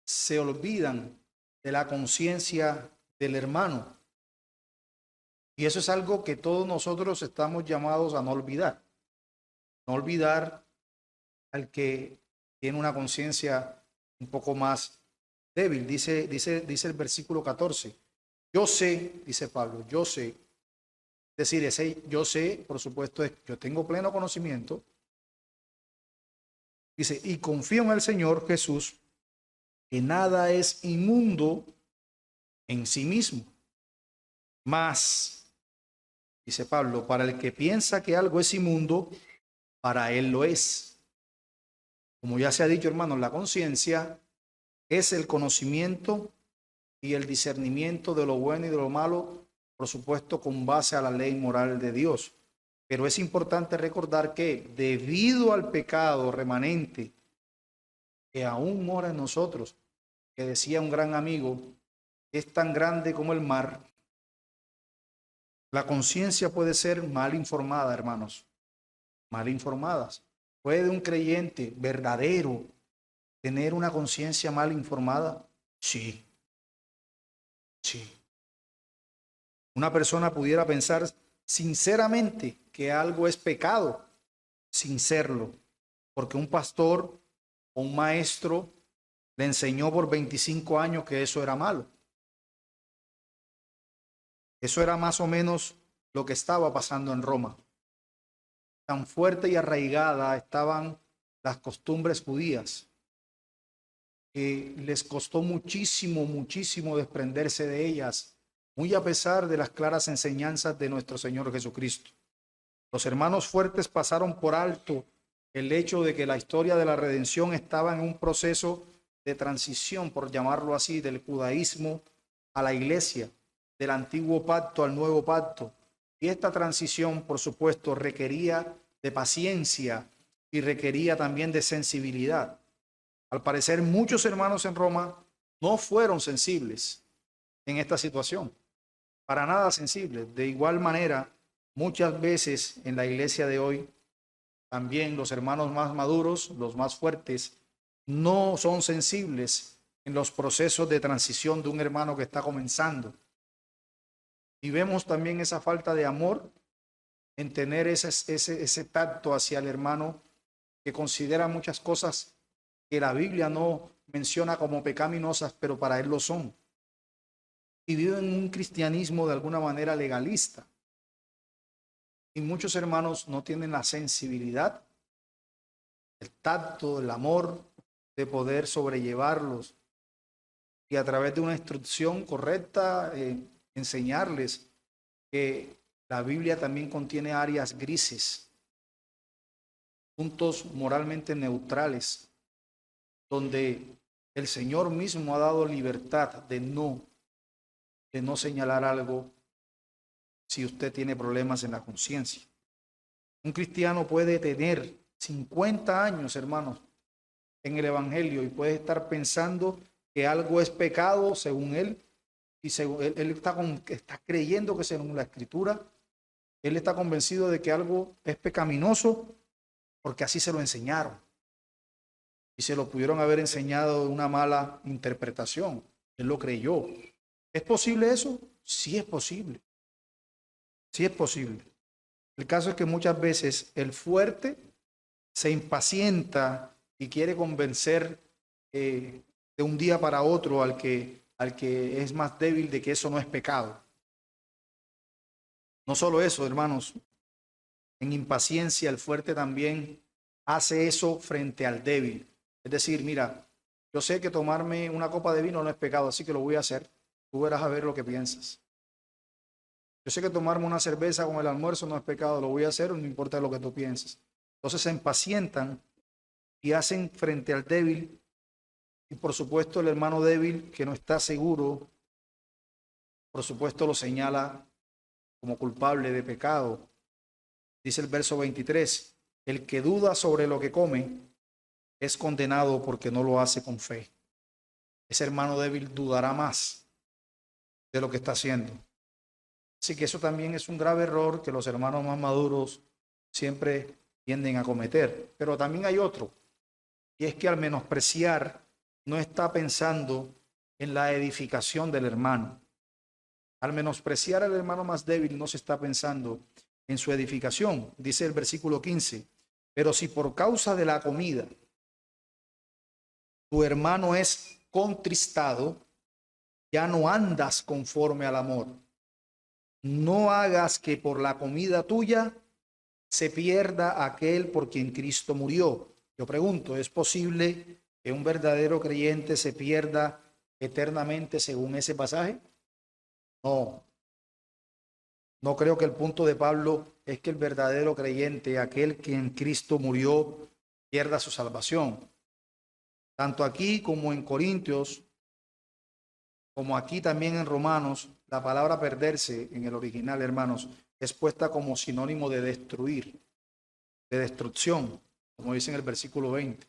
se olvidan de la conciencia del hermano. Y eso es algo que todos nosotros estamos llamados a no olvidar. No olvidar al que tiene una conciencia un poco más débil. Dice el versículo 14. Yo sé, dice Pablo, yo sé. Es decir, ese yo sé, por supuesto, es yo tengo pleno conocimiento. Dice, y confío en el Señor Jesús, que nada es inmundo en sí mismo. Mas, dice Pablo, para el que piensa que algo es inmundo, para él lo es. Como ya se ha dicho, hermanos, la conciencia es el conocimiento y el discernimiento de lo bueno y de lo malo, por supuesto, con base a la ley moral de Dios. Pero es importante recordar que debido al pecado remanente que aún mora en nosotros, que decía un gran amigo, es tan grande como el mar, la conciencia puede ser mal informada, hermanos, mal informadas. ¿Puede un creyente verdadero tener una conciencia mal informada? Sí, sí. Una persona pudiera pensar sinceramente que algo es pecado sin serlo, porque un pastor o un maestro le enseñó por 25 años que eso era malo. Eso era más o menos lo que estaba pasando en Roma. Tan fuerte y arraigada estaban las costumbres judías que les costó muchísimo, muchísimo desprenderse de ellas, muy a pesar de las claras enseñanzas de nuestro Señor Jesucristo. Los hermanos fuertes pasaron por alto el hecho de que la historia de la redención estaba en un proceso de transición, por llamarlo así, del judaísmo a la iglesia, del antiguo pacto al nuevo pacto. Y esta transición, por supuesto, requería de paciencia y requería también de sensibilidad. Al parecer, muchos hermanos en Roma no fueron sensibles en esta situación, para nada sensibles. De igual manera, muchas veces en la iglesia de hoy, también los hermanos más maduros, los más fuertes, no son sensibles en los procesos de transición de un hermano que está comenzando. Y vemos también esa falta de amor en tener ese tacto hacia el hermano que considera muchas cosas que la Biblia no menciona como pecaminosas, pero para él lo son. Y viven un cristianismo de alguna manera legalista. Y muchos hermanos no tienen la sensibilidad, el tacto, el amor de poder sobrellevarlos y a través de una instrucción correcta enseñarles que la Biblia también contiene áreas grises, puntos moralmente neutrales, donde el Señor mismo ha dado libertad de no señalar algo si usted tiene problemas en la conciencia. Un cristiano puede tener 50 años, hermanos, en el Evangelio y puede estar pensando que algo es pecado según él, y según él está creyendo que según la Escritura, él está convencido de que algo es pecaminoso porque así se lo enseñaron. Y se lo pudieron haber enseñado de una mala interpretación. Él lo creyó. ¿Es posible eso? Sí es posible. Sí es posible. El caso es que muchas veces el fuerte se impacienta y quiere convencer de un día para otro al que es más débil de que eso no es pecado. No solo eso, hermanos, en impaciencia el fuerte también hace eso frente al débil. Es decir, mira, yo sé que tomarme una copa de vino no es pecado, así que lo voy a hacer. Tú verás a ver lo que piensas. Yo sé que tomarme una cerveza con el almuerzo no es pecado, lo voy a hacer, no importa lo que tú pienses. Entonces se impacientan y hacen frente al débil. Y por supuesto el hermano débil que no está seguro, por supuesto lo señala como culpable de pecado. Dice el verso 23, el que duda sobre lo que come es condenado porque no lo hace con fe. Ese hermano débil dudará más de lo que está haciendo. Así que eso también es un grave error que los hermanos más maduros siempre tienden a cometer. Pero también hay otro, y es que al menospreciar no está pensando en la edificación del hermano. Al menospreciar al hermano más débil no se está pensando en su edificación. Dice el versículo 15, pero si por causa de la comida tu hermano es contristado, ya no andas conforme al amor. No hagas que por la comida tuya se pierda aquel por quien Cristo murió. Yo pregunto, ¿es posible que un verdadero creyente se pierda eternamente según ese pasaje? No. No creo que el punto de Pablo es que el verdadero creyente, aquel que en Cristo murió, pierda su salvación. Tanto aquí como en Corintios, como aquí también en Romanos, la palabra perderse en el original, hermanos, es puesta como sinónimo de destruir, de destrucción, como dice en el versículo 20.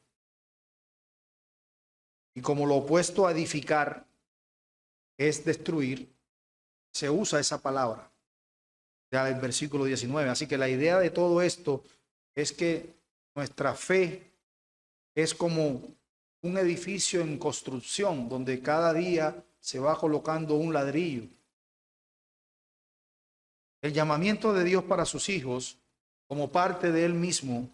Y como lo opuesto a edificar es destruir, se usa esa palabra, ya el versículo 19. Así que la idea de todo esto es que nuestra fe es como un edificio en construcción, donde cada día se va colocando un ladrillo. El llamamiento de Dios para sus hijos, como parte de Él mismo,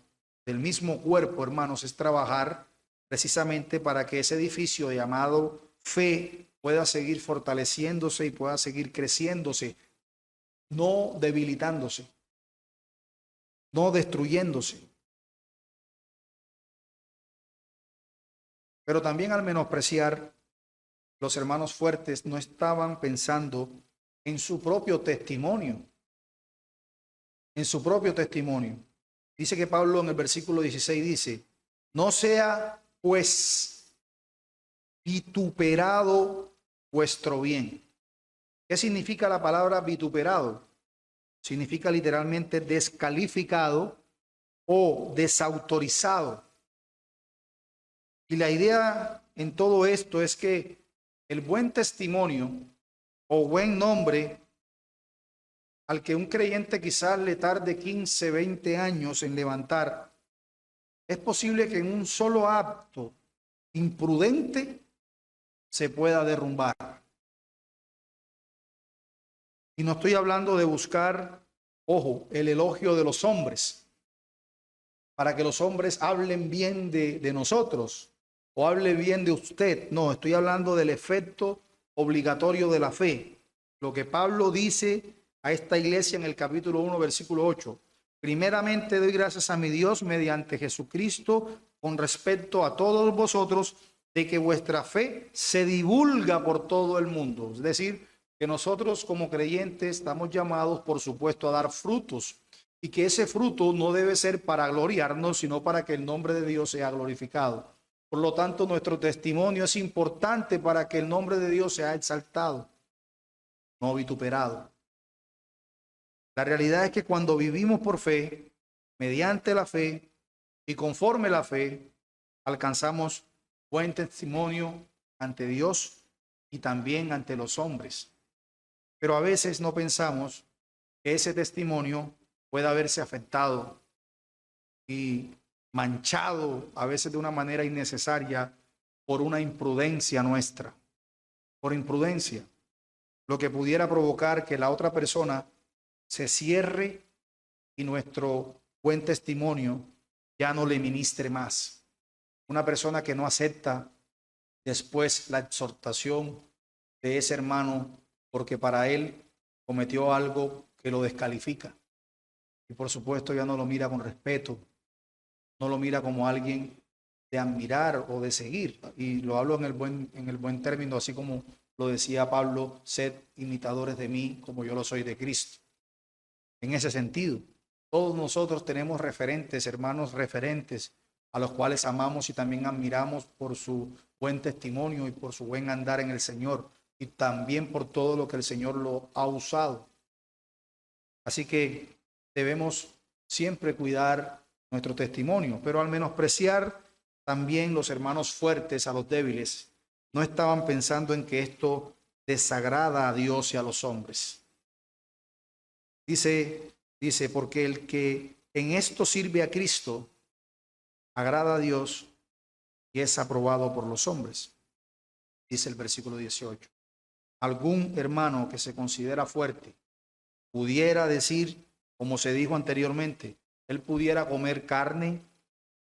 del mismo cuerpo, hermanos, es trabajar precisamente para que ese edificio llamado fe pueda seguir fortaleciéndose y pueda seguir creciéndose, no debilitándose, no destruyéndose. Pero también al menospreciar, los hermanos fuertes no estaban pensando en su propio testimonio, en su propio testimonio. Dice que Pablo en el versículo 16 dice, no sea pues vituperado vuestro bien. ¿Qué significa la palabra vituperado? Significa literalmente descalificado o desautorizado. Y la idea en todo esto es que el buen testimonio o buen nombre al que un creyente quizás le tarde 15, 20 años en levantar, es posible que en un solo acto imprudente se pueda derrumbar. Y no estoy hablando de buscar, ojo, el elogio de los hombres, para que los hombres hablen bien de nosotros o hable bien de usted. No, estoy hablando del efecto obligatorio de la fe. Lo que Pablo dice a esta iglesia en el capítulo 1, versículo 8. Primeramente doy gracias a mi Dios mediante Jesucristo con respecto a todos vosotros, de que vuestra fe se divulga por todo el mundo. Es decir, que nosotros como creyentes estamos llamados, por supuesto, a dar frutos, y que ese fruto no debe ser para gloriarnos, sino para que el nombre de Dios sea glorificado. Por lo tanto, nuestro testimonio es importante para que el nombre de Dios sea exaltado, no vituperado. La realidad es que cuando vivimos por fe, mediante la fe y conforme la fe, alcanzamos buen testimonio ante Dios y también ante los hombres. Pero a veces no pensamos que ese testimonio pueda verse afectado y manchado a veces de una manera innecesaria por una imprudencia nuestra, por imprudencia, lo que pudiera provocar que la otra persona se cierre y nuestro buen testimonio ya no le ministre más. Una persona que no acepta después la exhortación de ese hermano porque para él cometió algo que lo descalifica. Y por supuesto ya no lo mira con respeto, no lo mira como alguien de admirar o de seguir. Y lo hablo en el buen término, así como lo decía Pablo: sed imitadores de mí como yo lo soy de Cristo. En ese sentido, todos nosotros tenemos referentes, hermanos referentes, a los cuales amamos y también admiramos por su buen testimonio y por su buen andar en el Señor, y también por todo lo que el Señor lo ha usado. Así que debemos siempre cuidar nuestro testimonio, pero al menospreciar también los hermanos fuertes a los débiles, no estaban pensando en que esto desagrada a Dios y a los hombres. Dice, porque el que en esto sirve a Cristo agrada a Dios y es aprobado por los hombres. Dice el versículo 18. Algún hermano que se considera fuerte pudiera decir, como se dijo anteriormente, él pudiera comer carne,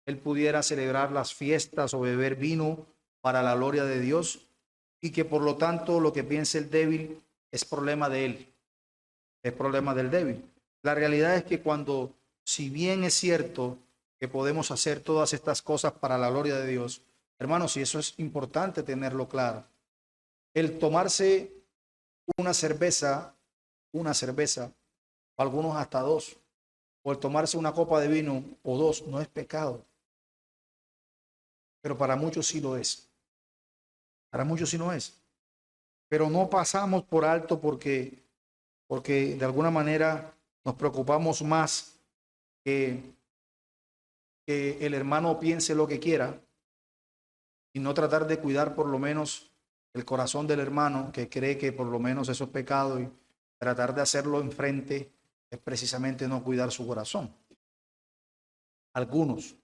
él pudiera celebrar las fiestas o beber vino para la gloria de Dios, y que por lo tanto lo que piense el débil es problema de él, es problema del débil. La realidad es que cuando, si bien es cierto que podemos hacer todas estas cosas para la gloria de Dios, hermanos, y eso es importante tenerlo claro, el tomarse una cerveza, o algunos hasta dos, o el tomarse una copa de vino o dos, no es pecado. Pero para muchos sí lo es. Para muchos sí no es. Pero no pasamos por alto porque de alguna manera nos preocupamos más que el hermano piense lo que quiera y no tratar de cuidar por lo menos el corazón del hermano que cree que por lo menos eso es pecado, y tratar de hacerlo enfrente es precisamente no cuidar su corazón. Algunos,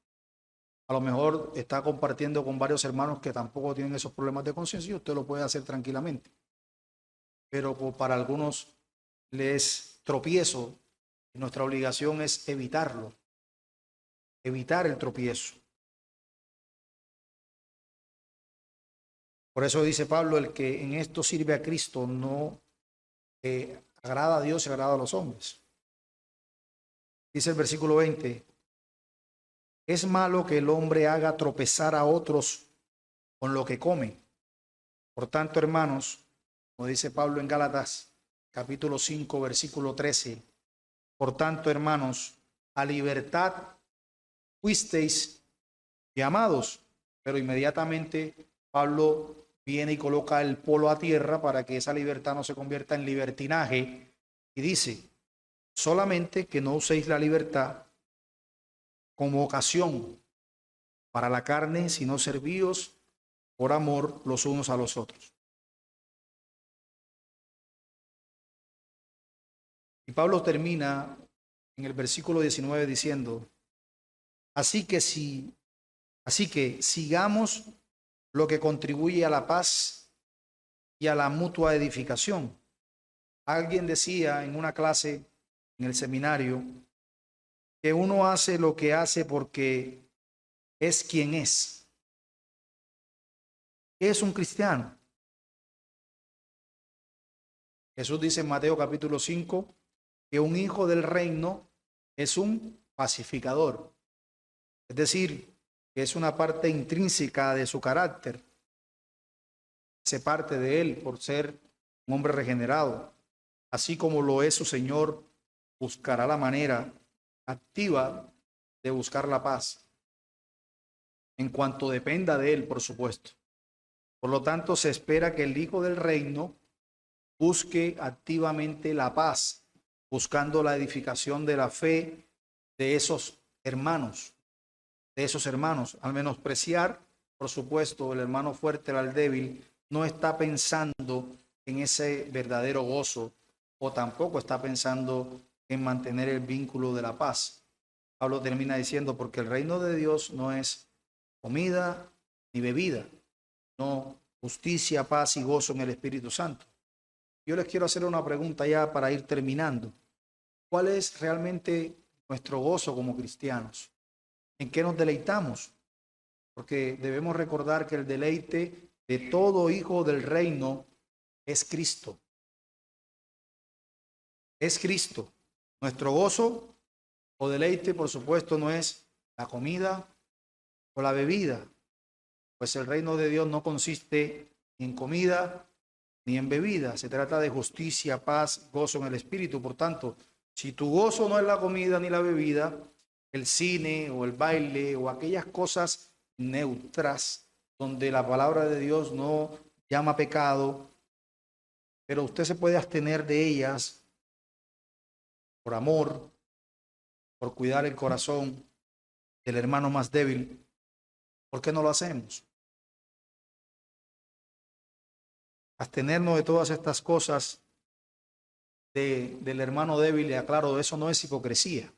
a lo mejor está compartiendo con varios hermanos que tampoco tienen esos problemas de conciencia y usted lo puede hacer tranquilamente. Pero para algunos les tropiezo y nuestra obligación es evitarlo, evitar el tropiezo. Por eso dice Pablo, el que en esto sirve a Cristo no agrada a Dios y agrada a los hombres. Dice el versículo 20, es malo que el hombre haga tropezar a otros con lo que come. Por tanto, hermanos, como dice Pablo en Gálatas, capítulo 5, versículo 13, por tanto, hermanos, a libertad fuisteis llamados. Pero inmediatamente Pablo viene y coloca el polo a tierra para que esa libertad no se convierta en libertinaje, y dice, solamente que no uséis la libertad como ocasión para la carne, sino servíos por amor los unos a los otros. Y Pablo termina en el versículo 19 diciendo, así que sigamos lo que contribuye a la paz y a la mutua edificación. Alguien decía en una clase en el seminario que uno hace lo que hace porque es quien es. ¿Qué es un cristiano? Jesús dice en Mateo capítulo 5 que un hijo del reino es un pacificador. Es decir, que es una parte intrínseca de su carácter. Se parte de él por ser un hombre regenerado. Así como lo es su Señor, buscará la manera activa de buscar la paz, en cuanto dependa de él, por supuesto. Por lo tanto, se espera que el Hijo del Reino busque activamente la paz, buscando la edificación de la fe de esos hermanos, al menospreciar por supuesto, el hermano fuerte al débil no está pensando en ese verdadero gozo o tampoco está pensando en mantener el vínculo de la paz. Pablo termina diciendo, porque el reino de Dios no es comida ni bebida, no justicia, paz y gozo en el Espíritu Santo. Yo les quiero hacer una pregunta ya para ir terminando. ¿Cuál es realmente nuestro gozo como cristianos? ¿En qué nos deleitamos? Porque debemos recordar que el deleite de todo hijo del reino es Cristo. Es Cristo. Nuestro gozo o deleite, por supuesto, no es la comida o la bebida, pues el reino de Dios no consiste ni en comida ni en bebida. Se trata de justicia, paz, gozo en el Espíritu. Por tanto, si tu gozo no es la comida ni la bebida, el cine o el baile o aquellas cosas neutras donde la palabra de Dios no llama pecado, pero usted se puede abstener de ellas por amor, por cuidar el corazón del hermano más débil. ¿Por qué no lo hacemos? Abstenernos de todas estas cosas del hermano débil, le aclaro, eso no es hipocresía.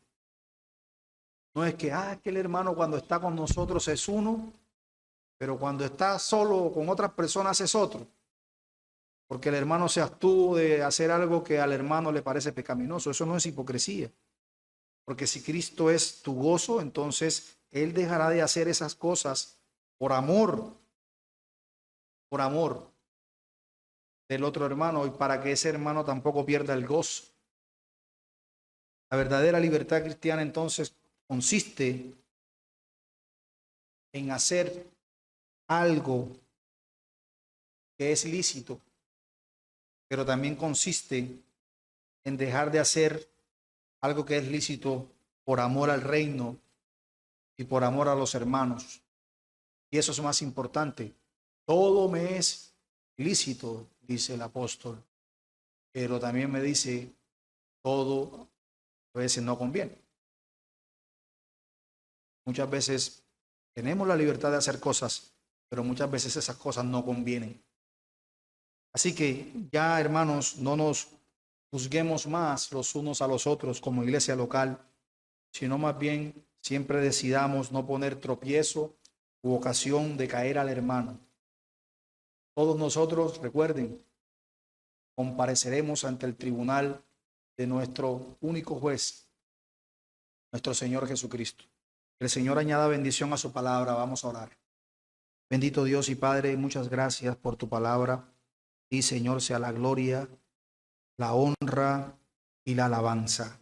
No es que el hermano cuando está con nosotros es uno, pero cuando está solo con otras personas es otro. Porque el hermano se abstuvo de hacer algo que al hermano le parece pecaminoso. Eso no es hipocresía. Porque si Cristo es tu gozo, entonces Él dejará de hacer esas cosas por amor del otro hermano y para que ese hermano tampoco pierda el gozo. La verdadera libertad cristiana entonces consiste en hacer algo que es lícito, pero también consiste en dejar de hacer algo que es lícito por amor al reino y por amor a los hermanos. Y eso es más importante. Todo me es lícito, dice el apóstol, pero también me dice, todo a veces no conviene. Muchas veces tenemos la libertad de hacer cosas, pero muchas veces esas cosas no convienen. Así que ya, hermanos, no nos juzguemos más los unos a los otros como iglesia local, sino más bien siempre decidamos no poner tropiezo u ocasión de caer al hermano. Todos nosotros, recuerden, compareceremos ante el tribunal de nuestro único juez, nuestro Señor Jesucristo. Que el Señor añada bendición a su palabra. Vamos a orar. Bendito Dios y Padre, muchas gracias por tu palabra. Y Señor, sea la gloria, la honra y la alabanza.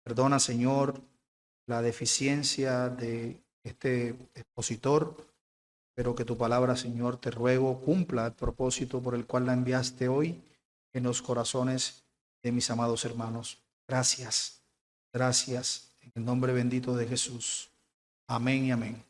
Perdona, Señor, la deficiencia de este expositor, pero que tu palabra, Señor, te ruego, cumpla el propósito por el cual la enviaste hoy en los corazones de mis amados hermanos. Gracias, gracias, en el nombre bendito de Jesús. Amén y amén.